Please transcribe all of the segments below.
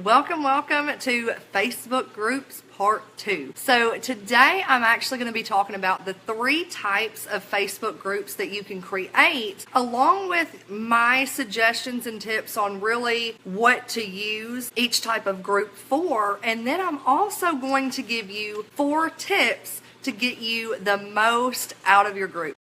Welcome to Facebook Groups Part 2. So today I'm actually going to be talking about the 3 types of Facebook groups that you can create, along with my suggestions and tips on really what to use each type of group for. And then I'm also going to give you 4 tips to get you the most out of your group.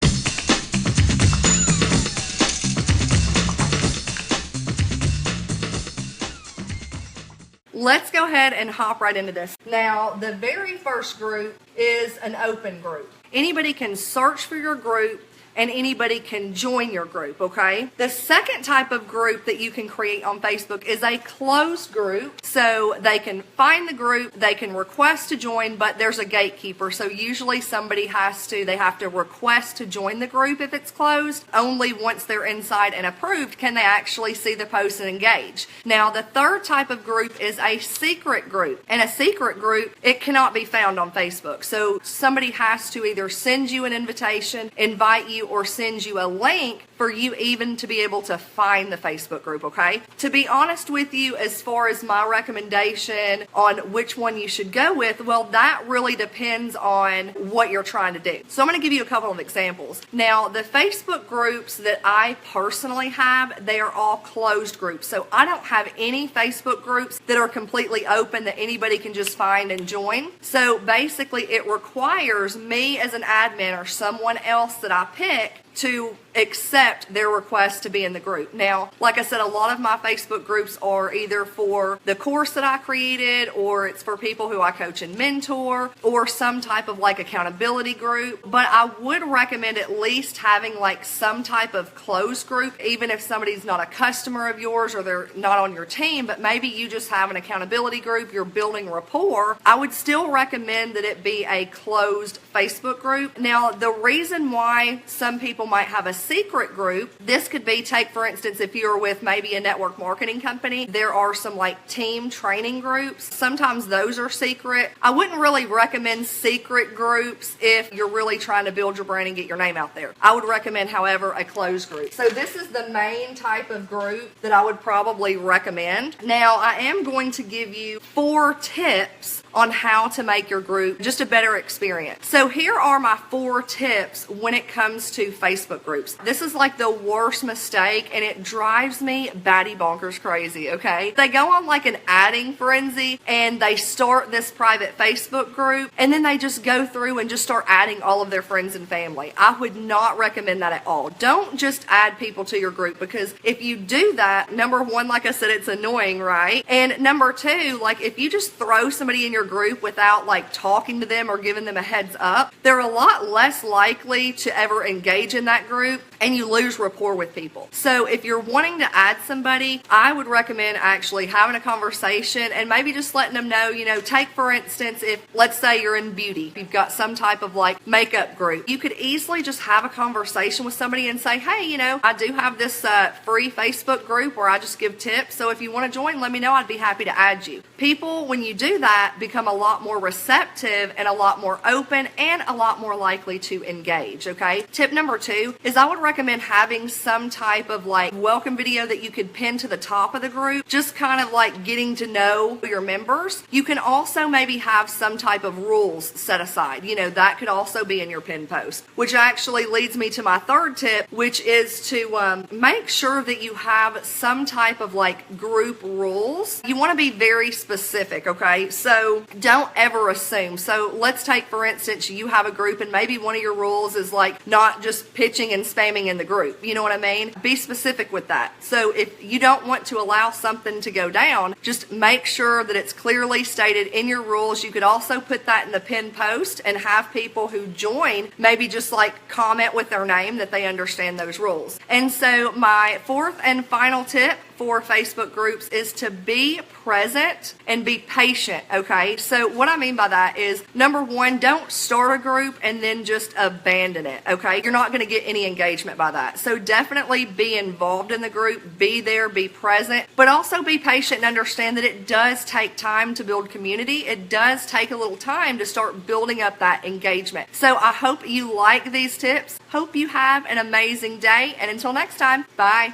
Let's go ahead and hop right into this. Now, the very first group is an open group. Anybody can search for your group and anybody can join your group, okay? The second type of group that you can create on Facebook is a closed group. So they can find the group, they can request to join, but there's a gatekeeper. So usually they have to request to join the group if it's closed. Only once they're inside and approved can they actually see the post and engage. Now, the third type of group is a secret group. And a secret group, it cannot be found on Facebook. So somebody has to either send you an invitation, invite you, or send you a link for you even to be able to find the Facebook group, okay? To be honest with you, as far as my recommendation on which one you should go with, well, that really depends on what you're trying to do. So I'm going to give you a couple of examples. Now, the Facebook groups that I personally have, they are all closed groups. So I don't have any Facebook groups that are completely open that anybody can just find and join. So basically, it requires me as an admin or someone else that I pick to accept their request to be in the group. Now, like I said, a lot of my Facebook groups are either for the course that I created, or it's for people who I coach and mentor, or some type of like accountability group. But I would recommend at least having like some type of closed group, even if somebody's not a customer of yours or they're not on your team, but maybe you just have an accountability group, you're building rapport. I would still recommend that it be a closed Facebook group. Now, the reason why some people might have a secret group, this could be, take for instance, if you're with maybe a network marketing company, there are some like team training groups. Sometimes those are secret. I wouldn't really recommend secret groups if you're really trying to build your brand and get your name out there. I would recommend, however, a closed group. So this is the main type of group that I would probably recommend. Now, I am going to give you 4 tips on how to make your group just a better experience. So here are my 4 tips when it comes to Facebook groups. This is like the worst mistake, and it drives me batty bonkers crazy, okay? They go on like an adding frenzy and they start this private Facebook group, and then they just go through and just start adding all of their friends and family. I would not recommend that at all. Don't just add people to your group, because if you do that, number 1, like I said, it's annoying, right? And number 2, like if you just throw somebody in your group without like talking to them or giving them a heads up, they're a lot less likely to ever engage in that group, and you lose rapport with people. So if you're wanting to add somebody, I would recommend actually having a conversation and maybe just letting them know, take for instance, if let's say you're in beauty, you've got some type of like makeup group, you could easily just have a conversation with somebody and say, hey, I do have this free Facebook group where I just give tips. So if you want to join, let me know. I'd be happy to add you. People, when you do that, become a lot more receptive and a lot more open and a lot more likely to engage, okay? Tip number 2 is I would recommend having some type of like welcome video that you could pin to the top of the group, just kind of like getting to know your members. You can also maybe have some type of rules set aside. That could also be in your pin post, which actually leads me to my 3rd tip, which is to make sure that you have some type of like group rules. You want to be very specific, okay? So don't ever assume. So let's take, for instance, you have a group and maybe one of your rules is like not just pitching and spamming in the group. You know what I mean? Be specific with that. So if you don't want to allow something to go down, just make sure that it's clearly stated in your rules. You could also put that in the pinned post and have people who join maybe just like comment with their name that they understand those rules. And so my 4th and final tip for Facebook groups is to be present and be patient, okay? So what I mean by that is, number 1, don't start a group and then just abandon it, okay? You're not going to get any engagement by that. So definitely be involved in the group, be there, be present, but also be patient and understand that it does take time to build community. It does take a little time to start building up that engagement. So I hope you like these tips. Hope you have an amazing day, and until next time, bye.